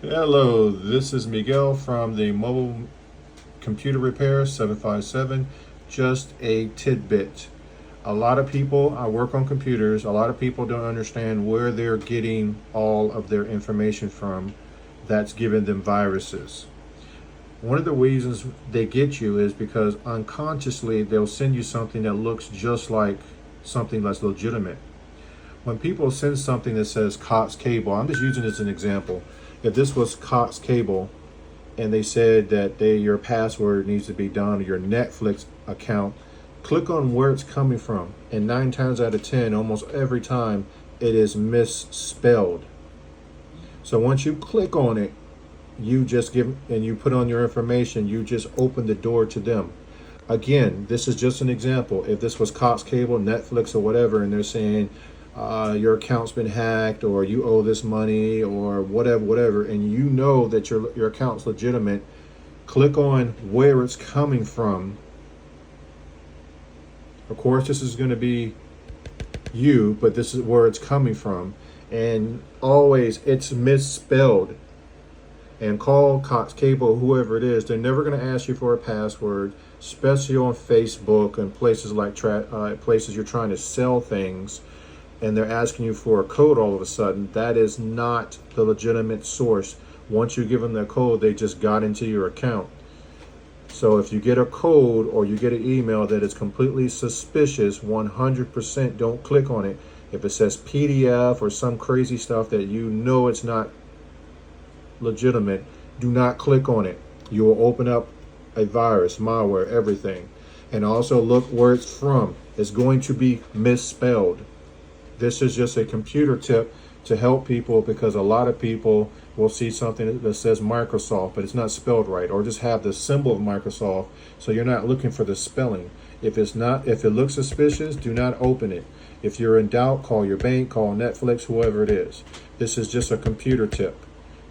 Hello, this is Miguel from the Mobile Computer Repair 757. Just a tidbit. A lot of people, I work on computers, a lot of people don't understand where they're getting all of their information from that's giving them viruses. One of the reasons they get you is because unconsciously they'll send you something that looks just like something that's legitimate. When people send something that says Cox Cable, I'm just using this as an example. If this was Cox Cable and they said that your password needs to be done, or your Netflix account, click on where it's coming from. And 9 times out of 10, almost every time, it is misspelled. So once you click on it, you just give and you put on your information, you just open the door to them. Again, this is just an example. If this was Cox Cable, Netflix, or whatever, and they're saying your account's been hacked, or you owe this money, or whatever, and you know that your account's legitimate, click on where it's coming from. Of course, this is going to be you, but this is where it's coming from. And always, it's misspelled. And call Cox Cable, whoever it is. They're never going to ask you for a password, especially on Facebook and places like places you're trying to sell things, and they're asking you for a code all of a sudden. That is not the legitimate source. Once you give them that code, they just got into your account. So if you get a code or you get an email that is completely suspicious, 100% don't click on it. If it says PDF or some crazy stuff that you know it's not legitimate, do not click on it. You will open up a virus, malware, everything. And also look where it's from. It's going to be misspelled. This is just a computer tip to help people, because a lot of people will see something that says Microsoft, but it's not spelled right, or just have the symbol of Microsoft, so you're not looking for the spelling. If it looks suspicious, do not open it. If you're in doubt, call your bank, call Netflix, whoever it is. This is just a computer tip.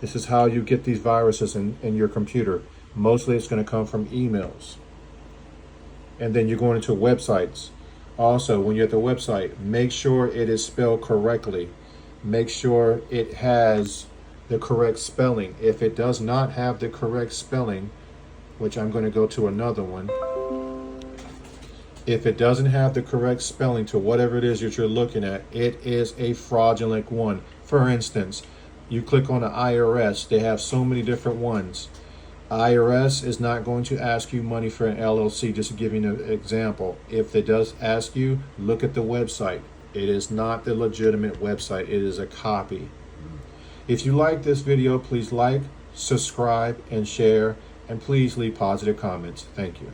This is how you get these viruses in your computer. Mostly it's going to come from emails. And then you're going into websites. Also, when you're at the website, make sure it is spelled correctly. Make sure it has the correct spelling. If it does not have the correct spelling, which I'm going to go to another one. If it doesn't have the correct spelling to whatever it is that you're looking at, it is a fraudulent one. For instance, you click on the IRS, they have so many different ones. IRS is not going to ask you money for an LLC, just to give you an example. If it does ask you, look at the website. It is not the legitimate website, it is a copy. If you like this video, please like, subscribe, and share, and please leave positive comments. Thank you.